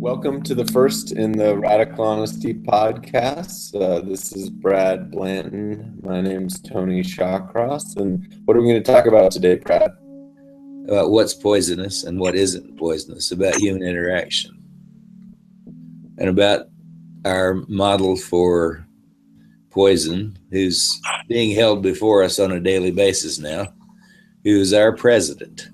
Welcome to the first in the Radical Honesty podcast. This is Brad Blanton. My name's Tony Shawcross. And what are we going to talk about today, Brad? About what's poisonous and what isn't poisonous, about human interaction, and about our model for poison, who's being held before us on a daily basis now, who's our president.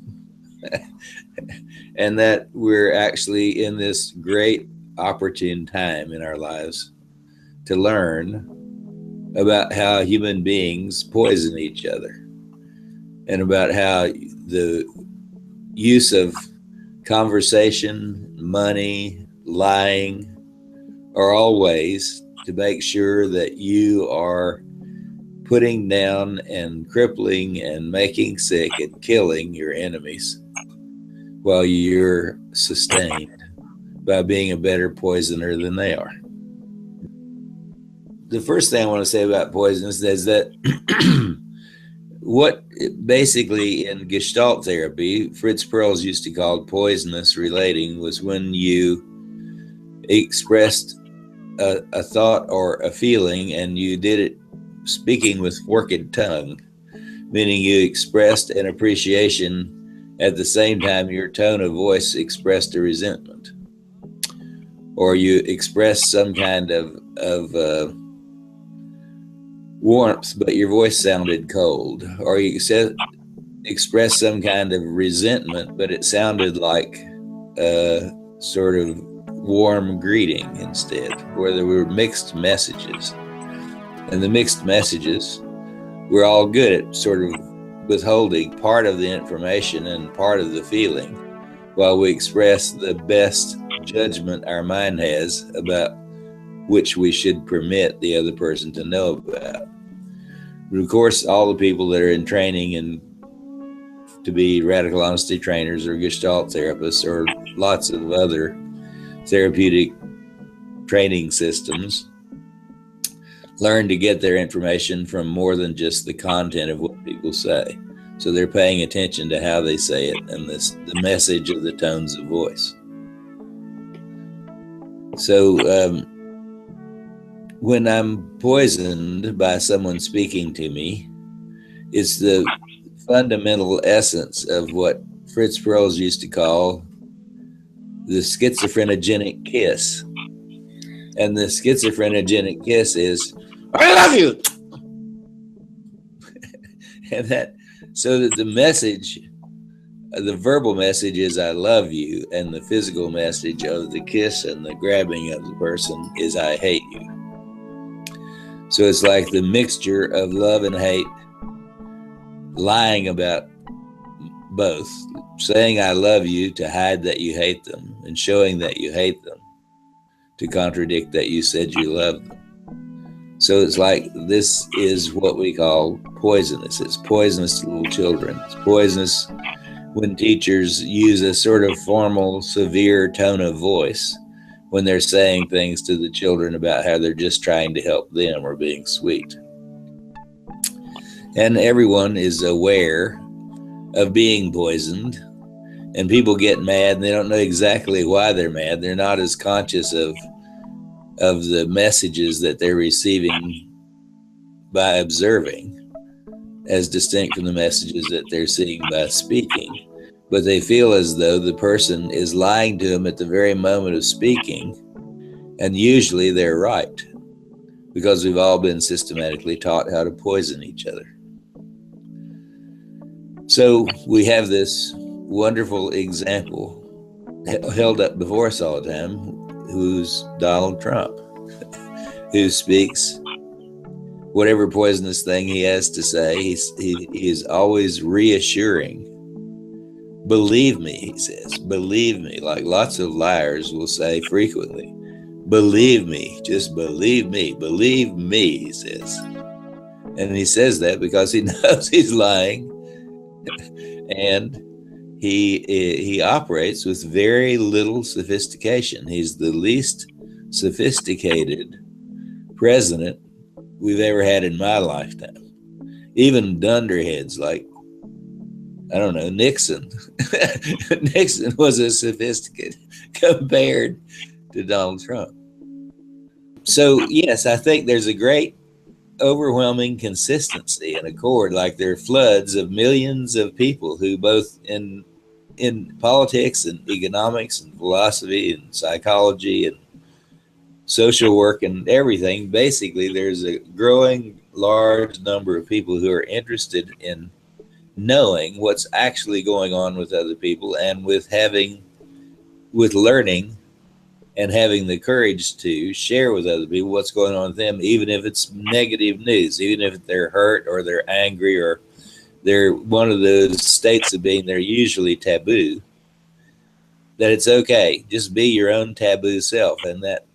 And that we're actually in this great opportune time in our lives to learn about how human beings poison each other, and about how the use of conversation, money, lying are all ways to make sure that you are putting down and crippling and making sick and killing your enemies, while you're sustained by being a better poisoner than they are. The first thing I want to say about poisons is that what basically in Gestalt therapy, Fritz Perls used to call poisonous relating, was when you expressed a thought or a feeling and you did it speaking with forked tongue, meaning you expressed an appreciation at the same time your tone of voice expressed a resentment, or you expressed some kind of warmth, but your voice sounded cold, or you expressed some kind of resentment, but it sounded like a sort of warm greeting instead, where there were mixed messages. And the mixed messages, we're all good at sort of withholding part of the information and part of the feeling, while we express the best judgment our mind has about which we should permit the other person to know about. But of course, all the people that are in training and to be radical honesty trainers or Gestalt therapists or lots of other therapeutic training systems learn to get their information from more than just the content of what people say. So they're paying attention to how they say it and the message of the tones of voice. So when I'm poisoned by someone speaking to me, it's the fundamental essence of what Fritz Perls used to call the schizophrenogenic kiss. And the schizophrenogenic kiss is, I love you. And that, so that the message, the verbal message is I love you, and the physical message of the kiss and the grabbing of the person is I hate you. So it's like the mixture of love and hate, lying about both, saying I love you to hide that you hate them, and showing that you hate them to contradict that you said you loved them. So it's like this is what we call poisonous. It's poisonous to little children. It's poisonous when teachers use a sort of formal, severe tone of voice when they're saying things to the children about how they're just trying to help them or being sweet. And everyone is aware of being poisoned, and people get mad and they don't know exactly why they're mad. They're not as conscious of the messages that they're receiving by observing, as distinct from the messages that they're seeing by speaking. But they feel as though the person is lying to them at the very moment of speaking, and usually they're right, because we've all been systematically taught how to poison each other. So we have this wonderful example held up before us all the time, who's Donald Trump, who speaks whatever poisonous thing he has to say. He is always reassuring. Believe me, he says, believe me, like lots of liars will say frequently. Believe me, just believe me, he says. And he says that because he knows he's lying, and he operates with very little sophistication. He's the least sophisticated president we've ever had in my lifetime. Even dunderheads like I don't know, Nixon. Nixon was a sophisticated compared to Donald Trump. So, yes, I think there's a great overwhelming consistency and accord, like there are floods of millions of people who both in politics and economics and philosophy and psychology and social work and everything. Basically, there's a growing large number of people who are interested in knowing what's actually going on with other people and with learning and having the courage to share with other people what's going on with them, even if it's negative news, even if they're hurt or they're angry or they're one of those states of being they're usually taboo, that it's okay. Just be your own taboo self. And that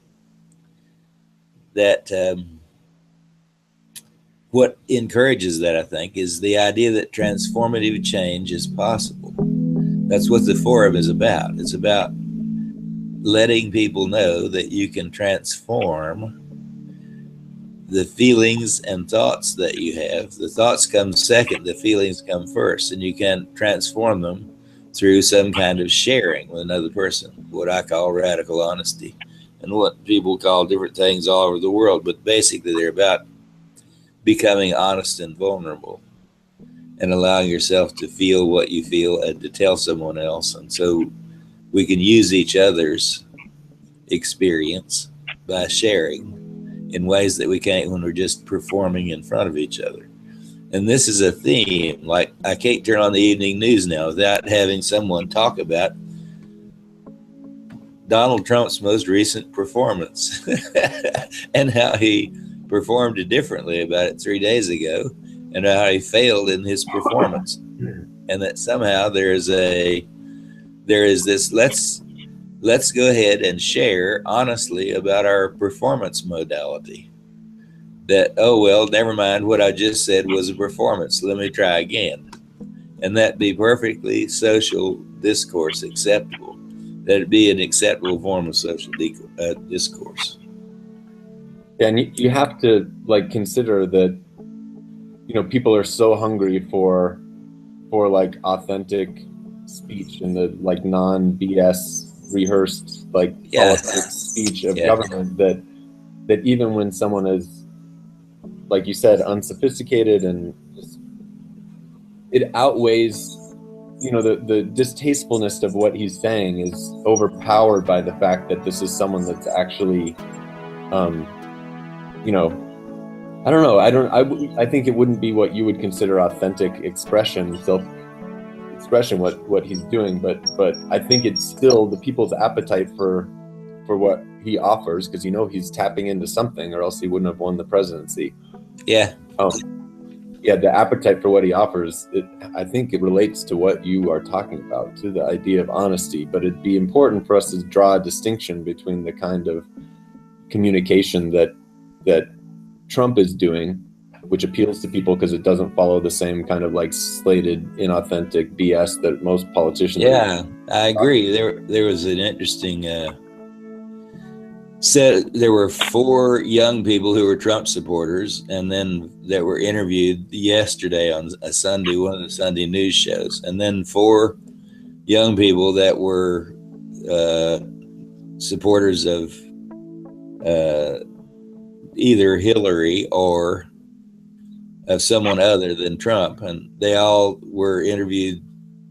what encourages that, I think, is the idea that transformative change is possible. That's what the forum is about. It's about letting people know that you can transform the feelings and thoughts that you have. The thoughts come second, the feelings come first, and you can transform them through some kind of sharing with another person, what I call radical honesty, and what people call different things all over the world. But basically, they're about becoming honest and vulnerable and allowing yourself to feel what you feel and to tell someone else. And so we can use each other's experience by sharing in ways that we can't when we're just performing in front of each other. And this is a theme. Like, I can't turn on the evening news now without having someone talk about Donald Trump's most recent performance and how he performed differently about it 3 days ago and how he failed in his performance. And that somehow there is this, let's go ahead and share honestly about our performance modality. That, oh, well, never mind, what I just said was a performance. Let me try again. And that be perfectly social discourse acceptable. That it be an acceptable form of social discourse. And you have to consider that, people are so hungry for authentic speech and the non BS rehearsed politics speech of government that even when someone is, like you said, unsophisticated and just, it outweighs, the distastefulness of what he's saying is overpowered by the fact that this is someone that's actually, I don't know. I think it wouldn't be what you would consider authentic expression, self-expression, what he's doing. But I think it's still the people's appetite for what he offers, because he's tapping into something, or else he wouldn't have won the presidency. Yeah. The appetite for what he offers, I think it relates to what you are talking about, to the idea of honesty. But it'd be important for us to draw a distinction between the kind of communication that Trump is doing, which appeals to people because it doesn't follow the same kind of slated, inauthentic BS that most politicians. Yeah, I agree. There was an interesting said there were 4 young people who were Trump supporters, and then that were interviewed yesterday on a Sunday, one of the Sunday news shows, and then 4 young people that were supporters of either Hillary or of someone other than Trump, and they all were interviewed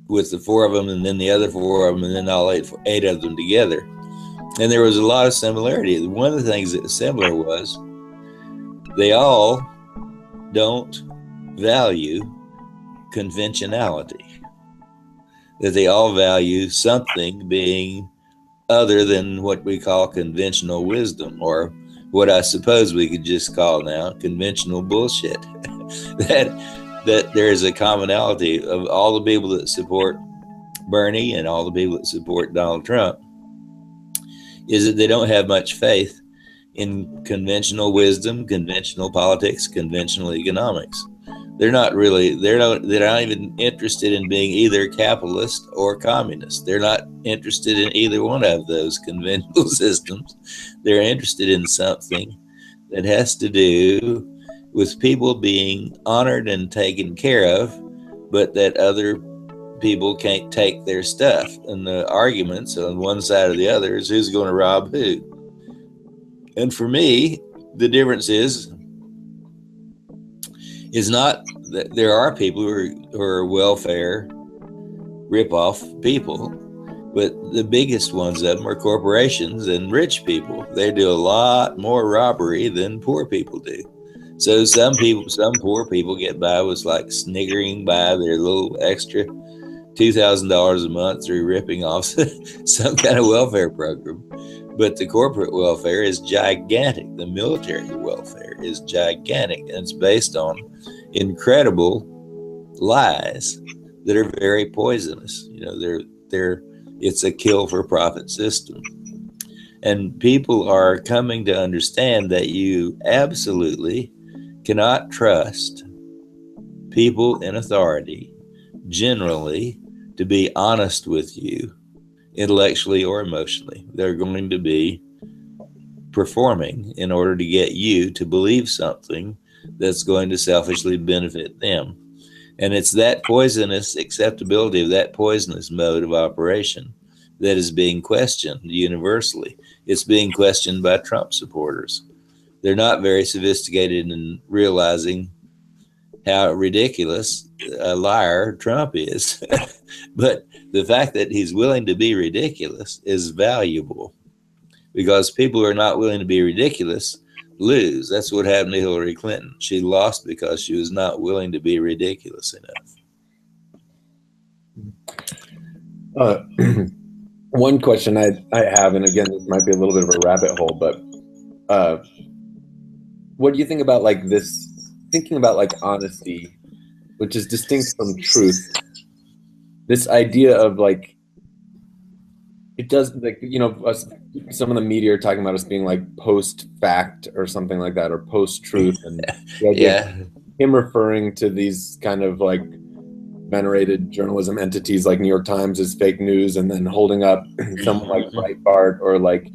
with the 4 of them, and then the other 4 of them, and then all 8 of them together. And there was a lot of similarity. One of the things that was similar was they all don't value conventionality, that they all value something being other than what we call conventional wisdom, or what I suppose we could just call now conventional bullshit. that there is a commonality of all the people that support Bernie and all the people that support Donald Trump, is that they don't have much faith in conventional wisdom, conventional politics, conventional economics. They're not even interested in being either capitalist or communist. They're not interested in either one of those conventional systems. They're interested in something that has to do with people being honored and taken care of, but that other people can't take their stuff. And the arguments on one side or the other is who's going to rob who. And for me, the difference is not that there are people who are welfare rip-off people, but the biggest ones of them are corporations and rich people. They do a lot more robbery than poor people do. So some poor people get by with like sniggering by their little extra $2,000 a month through ripping off some kind of welfare program. But the corporate welfare is gigantic. The military welfare is gigantic, and it's based on incredible lies that are very poisonous. You know, it's a kill for profit system. And people are coming to understand that you absolutely cannot trust people in authority generally to be honest with you intellectually or emotionally. They're going to be performing in order to get you to believe something that's going to selfishly benefit them. And it's that poisonous acceptability of that poisonous mode of operation that is being questioned universally. It's being questioned by Trump supporters. They're not very sophisticated in realizing how ridiculous a liar Trump is. But the fact that he's willing to be ridiculous is valuable, because people who are not willing to be ridiculous lose. That's what happened to Hillary Clinton. She lost because she was not willing to be ridiculous enough. One question I have, and again, this might be a little bit of a rabbit hole, but what do you think about like this, thinking about like honesty, which is distinct from truth? This idea of like, it does, like, you know, some of the media are talking about us being like post-fact or something like that, or post-truth, and him referring to these kind of like venerated journalism entities like New York Times as fake news, and then holding up someone like Breitbart or like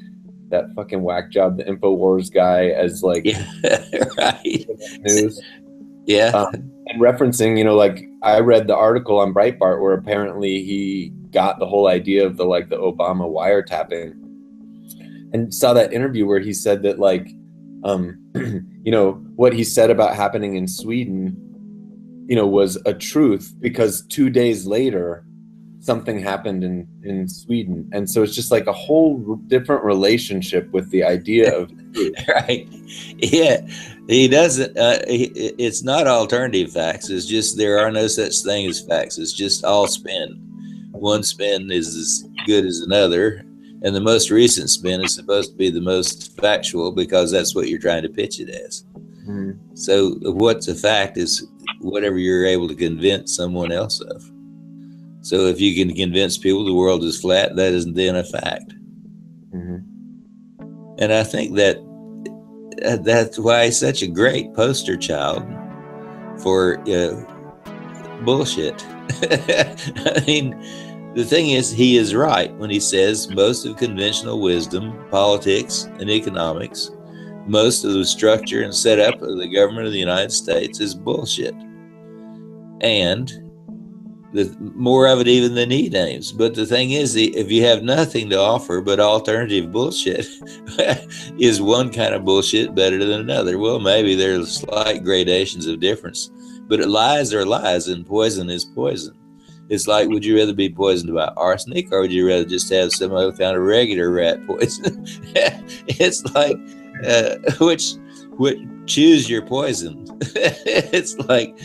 that fucking whack job, the InfoWars guy, as like right news. And referencing, you know, like I read the article on Breitbart where apparently he got the whole idea of the Obama wiretapping, and saw that interview where he said that like, you know, what he said about happening in Sweden, you know, was a truth because 2 days later something happened in Sweden. And so it's just like a whole different relationship with the idea of truth. Right. Yeah. He doesn't, it's not alternative facts. It's just, there are no such thing as facts. It's just all spin. One spin is as good as another. And the most recent spin is supposed to be the most factual because that's what you're trying to pitch it as. Mm-hmm. So what's a fact is whatever you're able to convince someone else of. So if you can convince people the world is flat, that isn't then a fact. Mm-hmm. And I think that that's why he's such a great poster child for bullshit. I mean, the thing is, he is right when he says most of conventional wisdom, politics, and economics, most of the structure and setup of the government of the United States is bullshit. And more of it even than he names. But the thing is, if you have nothing to offer but alternative bullshit, is one kind of bullshit better than another? Well, maybe there's slight gradations of difference, but lies are lies and poison is poison. It's like, would you rather be poisoned by arsenic, or would you rather just have some other kind of regular rat poison? It's like, which choose your poison. It's like,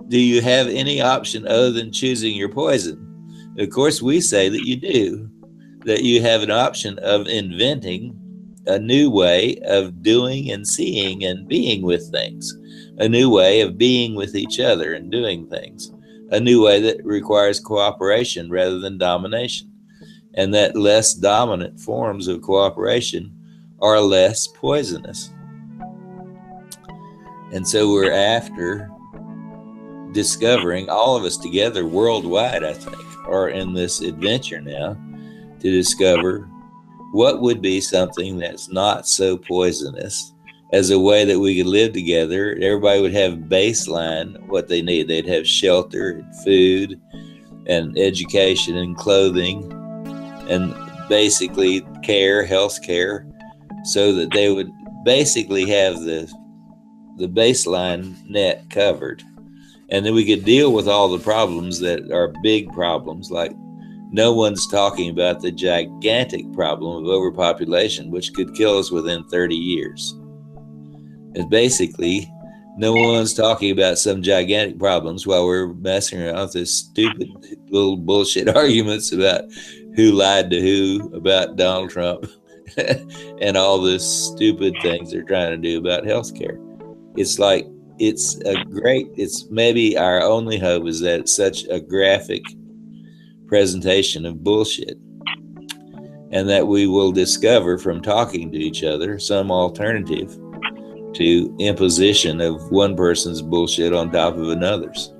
do you have any option other than choosing your poison? Of course, we say that you do, that you have an option of inventing a new way of doing and seeing and being with things, a new way of being with each other and doing things, a new way that requires cooperation rather than domination, and that less dominant forms of cooperation are less poisonous. And so we're after discovering, all of us together worldwide, I think, are in this adventure now to discover what would be something that's not so poisonous as a way that we could live together. Everybody would have baseline what they need. They'd have shelter and food. and education and clothing and basically health care, so that they would basically have the baseline net covered. And then we could deal with all the problems that are big problems, like no one's talking about the gigantic problem of overpopulation, which could kill us within 30 years. And basically, no one's talking about some gigantic problems while we're messing around with this stupid little bullshit arguments about who lied to who about Donald Trump and all this stupid things they're trying to do about healthcare. It's like, it's maybe our only hope is that it's such a graphic presentation of bullshit, and that we will discover from talking to each other some alternative to imposition of one person's bullshit on top of another's.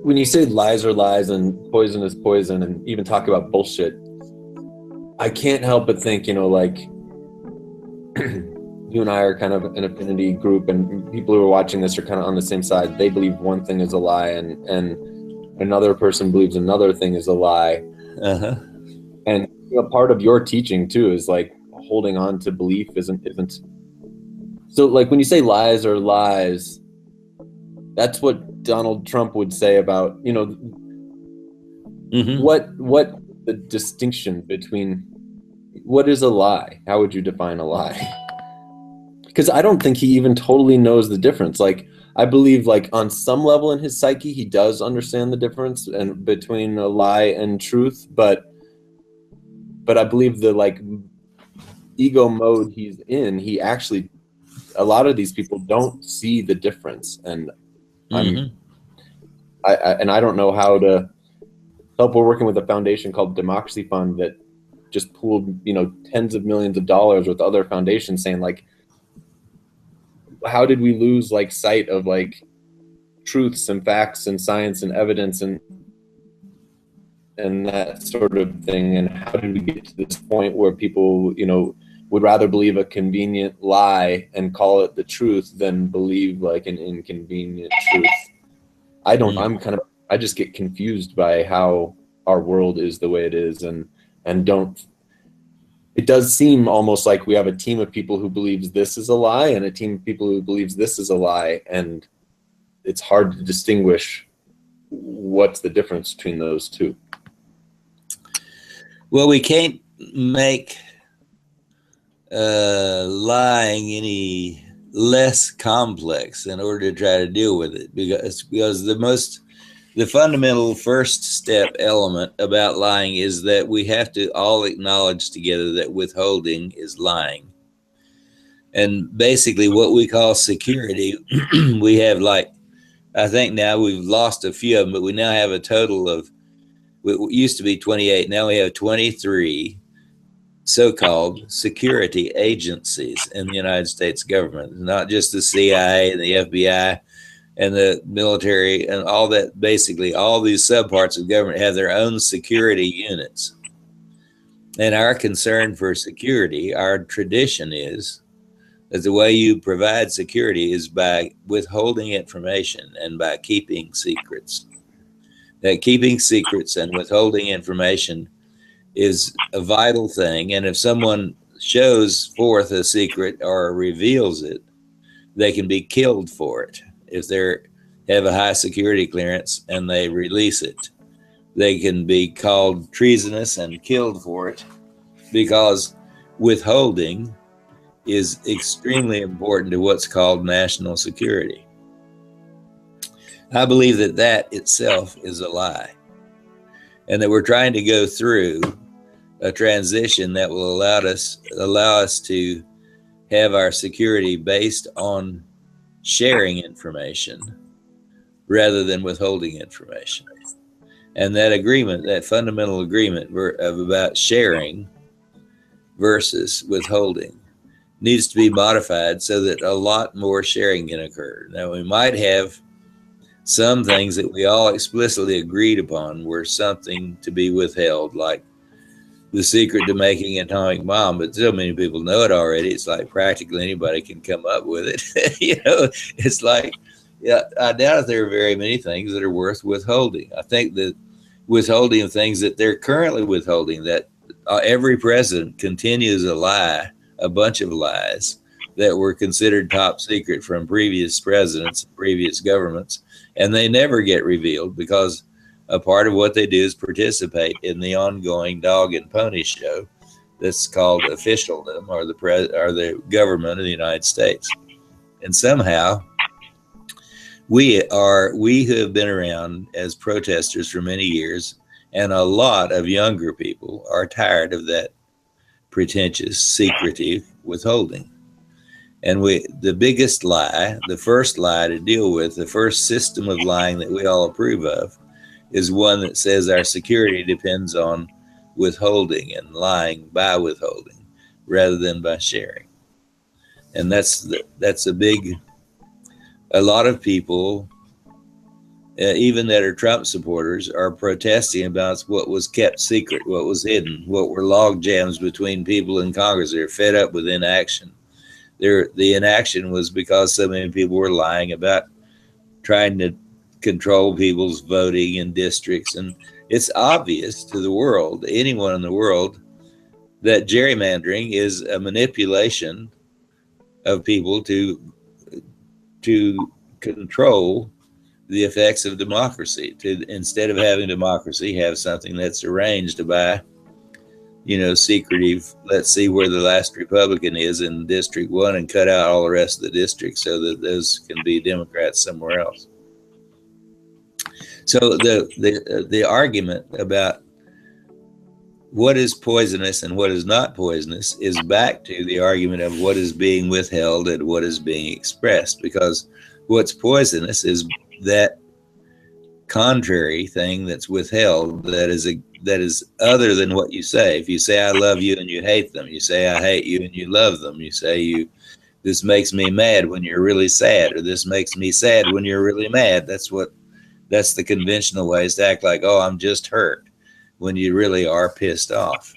When you say lies are lies and poison is poison, and even talk about bullshit, I can't help but think, like you and I are kind of an affinity group, and people who are watching this are kind of on the same side. They believe one thing is a lie, and another person believes another thing is a lie. Uh-huh. And part of your teaching too is like holding on to belief isn't. So like when you say lies are lies, that's what Donald Trump would say about, Mm-hmm. what the distinction between what is a lie? How would you define a lie? Because I don't think he even totally knows the difference. Like, I believe like on some level in his psyche, he does understand the difference and between a lie and truth, but I believe the like ego mode he's in, he actually, a lot of these people don't see the difference. And Mm-hmm. I don't know how to help. We're working with a foundation called Democracy Fund that just pooled, tens of millions of dollars with other foundations, saying like, how did we lose like sight of like truths and facts and science and evidence and that sort of thing? And how did we get to this point where people, would rather believe a convenient lie and call it the truth than believe like an inconvenient truth? I just get confused by how our world is the way it is, and it does seem almost like we have a team of people who believes this is a lie and a team of people who believes this is a lie, and it's hard to distinguish what's the difference between those two. Well, we can't make lying any less complex in order to try to deal with it, because the fundamental first step element about lying is that we have to all acknowledge together that withholding is lying. And basically what we call security, we have like, I think now we've lost a few of them, but we now have a total of, it used to be 28, now we have 23 so-called security agencies in the United States government, not just the CIA and the FBI and the military and all that. Basically, all these subparts of government have their own security units. And our concern for security, our tradition is that the way you provide security is by withholding information and by keeping secrets. That keeping secrets and withholding information is a vital thing. And if someone shows forth a secret or reveals it, they can be killed for it. If they have a high security clearance and they release it, they can be called treasonous and killed for it, because withholding is extremely important to what's called national security. I believe that that itself is a lie, and that we're trying to go through a transition that will allow us to have our security based on sharing information rather than withholding information. And that agreement, that fundamental agreement about sharing versus withholding, needs to be modified so that a lot more sharing can occur. Now, we might have some things that we all explicitly agreed upon were something to be withheld, like the secret to making an atomic bomb, but so many people know it already. It's like practically anybody can come up with it. It's like Yeah, I doubt if there are very many things that are worth withholding. I think that withholding of things that they're currently withholding, that every president continues a lie, a bunch of lies that were considered top secret from previous presidents, previous governments, and they never get revealed because a part of what they do is participate in the ongoing dog and pony show that's called officialdom, or the government of the United States. And somehow we who have been around as protesters for many years, and a lot of younger people are tired of that pretentious, secretive withholding. And the biggest lie, the first lie to deal with, the first system of lying that we all approve of, is one that says our security depends on withholding and lying by withholding rather than by sharing. And that's a lot of people, even that are Trump supporters, are protesting about what was kept secret, what was hidden, what were log jams between people in Congress. They're fed up with inaction. The inaction was because so many people were lying about trying to control people's voting in districts. And it's obvious to the world, anyone in the world, that gerrymandering is a manipulation of people to control the effects of democracy, to, instead of having democracy, have something that's arranged by, secretive, let's see where the last Republican is in District 1 and cut out all the rest of the districts so that those can be Democrats somewhere else. So the argument about what is poisonous and what is not poisonous is back to the argument of what is being withheld and what is being expressed, because what's poisonous is that contrary thing that's withheld, that is other than what you say. If you say I love you and you hate them, you say I hate you and you love them, you say this makes me mad when you're really sad, or this makes me sad when you're really mad. That's the conventional ways to act like, oh, I'm just hurt, when you really are pissed off.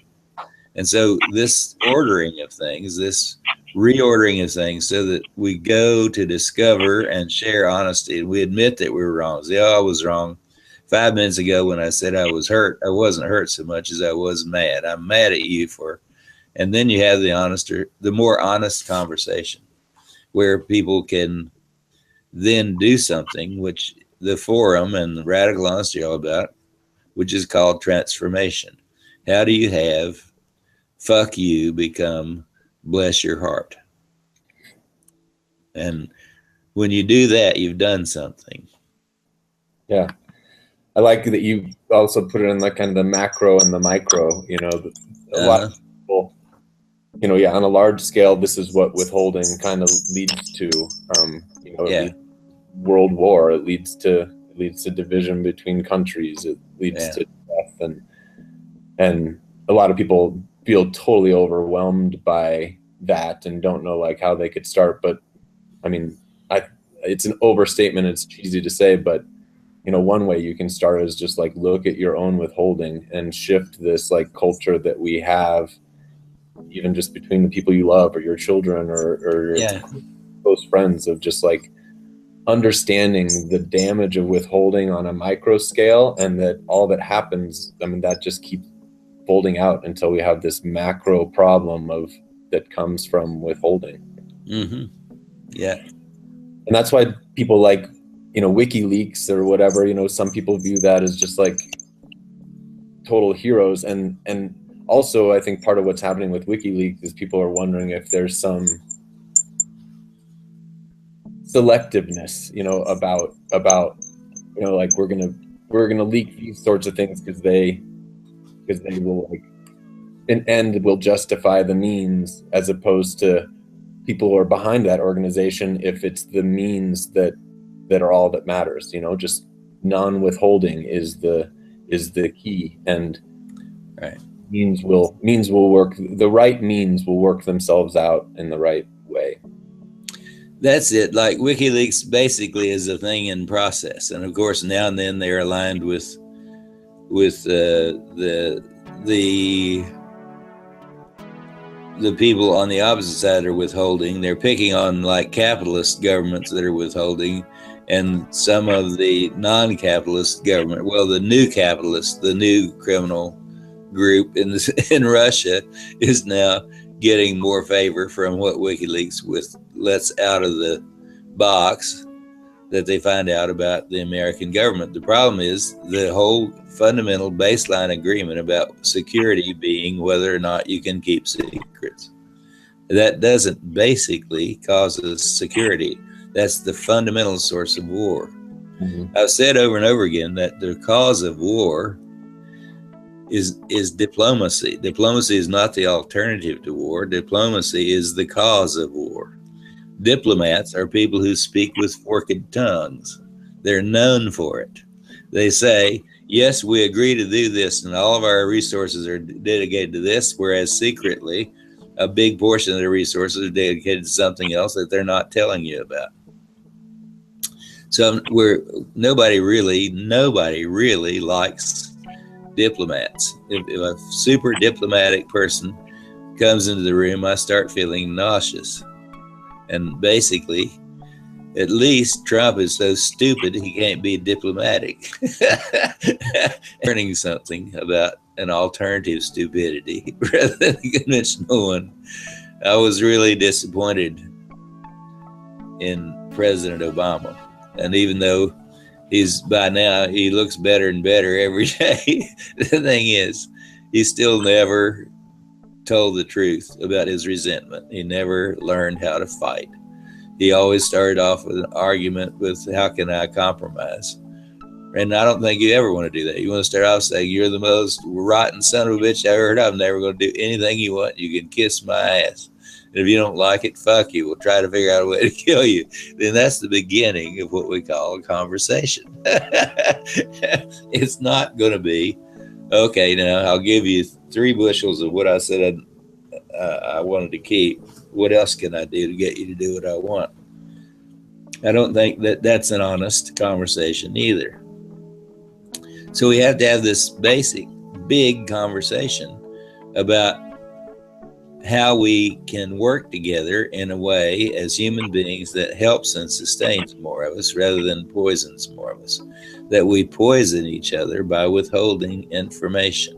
And so this ordering of things, this reordering of things, so that we go to discover and share honesty, and we admit that we were wrong. Say, oh, I was wrong 5 minutes ago when I said I was hurt. I wasn't hurt so much as I was mad. I'm mad at you for, and then you have the more honest conversation where people can then do something, which the forum and the radical honesty are all about, which is called transformation. How do you have fuck you become bless your heart? And when you do that, you've done something. Yeah. I like that you also put it in like kind of the macro and the micro, a lot of people, on a large scale, this is what withholding kind of leads to, world war. It leads to division between countries. It leads to death, and a lot of people feel totally overwhelmed by that and don't know like how they could start. But I mean, it's an overstatement. It's cheesy to say, but one way you can start is just like look at your own withholding and shift this like culture that we have, even just between the people you love or your children or your close friends, of just like understanding the damage of withholding on a micro scale, and that all that happens, that just keeps folding out until we have this macro problem that comes from withholding. Mm-hmm. Yeah. And that's why people like, WikiLeaks or whatever, some people view that as just like total heroes. And also I think part of what's happening with WikiLeaks is people are wondering if there's some selectiveness, about like we're gonna leak these sorts of things because they will, like, an end will justify the means, as opposed to people who are behind that organization, if it's the means that are all that matters. Just non-withholding is the key, and means will work. The right means will work themselves out in the right way. That's it. Like WikiLeaks basically is a thing in process, and of course now and then they're aligned with the people on the opposite side are withholding. They're picking on like capitalist governments that are withholding, And some of the non-capitalist government, well, the new capitalist, the new criminal group in Russia is now getting more favor from what WikiLeaks lets out of the box that they find out about the American government. The problem is the whole fundamental baseline agreement about security being whether or not you can keep secrets. That doesn't basically cause us security. That's the fundamental source of war. I've said over and over again that the cause of war is diplomacy. Diplomacy is not the alternative to war. Diplomacy is the cause of war. Diplomats are people who speak with forked tongues. They're known for it. They say, yes, we agree to do this, and all of our resources are dedicated to this, whereas secretly, a big portion of their resources are dedicated to something else that they're not telling you about. So nobody really likes diplomats. If a super diplomatic person comes into the room, I start feeling nauseous. And basically, at least Trump is so stupid he can't be diplomatic. Learning something about an alternative stupidity rather than the conventional one. I was really disappointed in President Obama. And even though by now, he looks better and better every day, the thing is, he still never told the truth about his resentment. He never learned how to fight. He always started off with an argument with, how can I compromise? And I don't think you ever want to do that. You want to start off saying, you're the most rotten son of a bitch I ever heard of. I'm never going to do anything you want. You can kiss my ass. And if you don't like it, fuck you. We'll try to figure out a way to kill you. Then that's the beginning of what we call a conversation. It's not going to be, okay, now I'll give you 3 bushels of what I said I wanted to keep. What else can I do to get you to do what I want? I don't think that's an honest conversation either. So we have to have this basic, big conversation about how we can work together in a way as human beings that helps and sustains more of us rather than poisons more of us. That we poison each other by withholding information.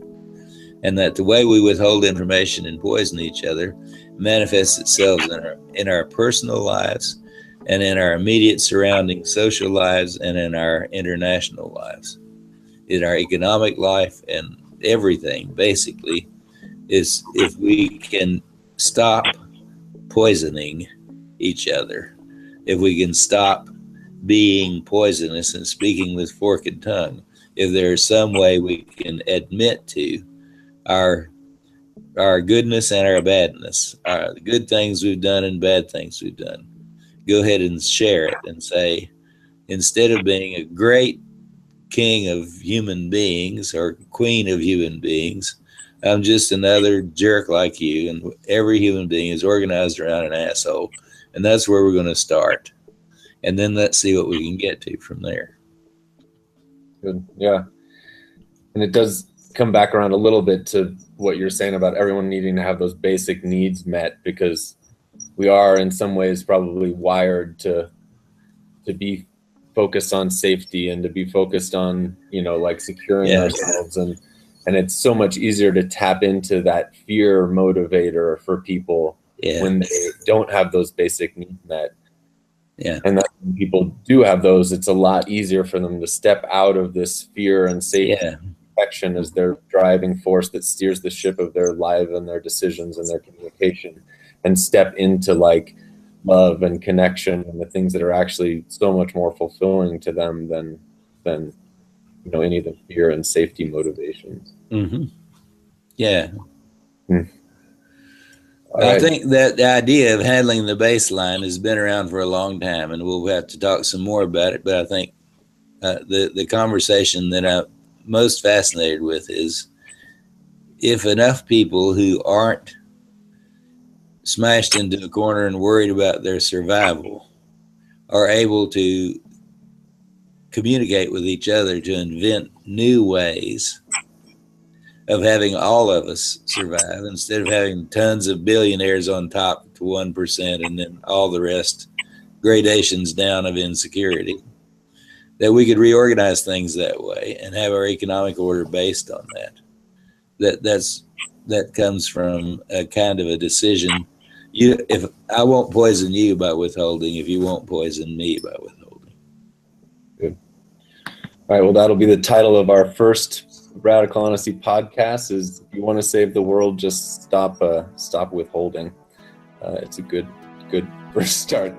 And that the way we withhold information and poison each other manifests itself in our personal lives and in our immediate surrounding social lives and in our international lives. In our economic life and everything, basically, is if we can stop poisoning each other, if we can stop being poisonous and speaking with forked tongue, if there's some way we can admit to our goodness and our badness, the good things we've done and bad things we've done, go ahead and share it and say, instead of being a great king of human beings or queen of human beings, I'm just another jerk like you, and every human being is organized around an asshole, and that's where we're going to start. And then let's see what we can get to from there. Good. Yeah. And it does come back around a little bit to what you're saying about everyone needing to have those basic needs met, because we are in some ways probably wired to be focused on safety and to be focused on, like securing ourselves. And it's so much easier to tap into that fear motivator for people when they don't have those basic needs met. Yeah. And that when people do have those, it's a lot easier for them to step out of this fear and safety protection as their driving force that steers the ship of their life and their decisions and their communication, and step into like love and connection and the things that are actually so much more fulfilling to them than any of the fear and safety motivations. Mm-hmm. Yeah. I think that the idea of handling the baseline has been around for a long time, and we'll have to talk some more about it. But I think the conversation that I'm most fascinated with is if enough people who aren't smashed into a corner and worried about their survival are able to communicate with each other to invent new ways of having all of us survive, instead of having tons of billionaires on top to 1% and then all the rest gradations down of insecurity. that we could reorganize things that way and have our economic order based on that. That comes from a kind of a decision. If I won't poison you by withholding, if you won't poison me by withholding. Good. All right. Well, that'll be the title of our first Radical Honesty podcast. Is if you want to save the world, just stop withholding. It's a good first start.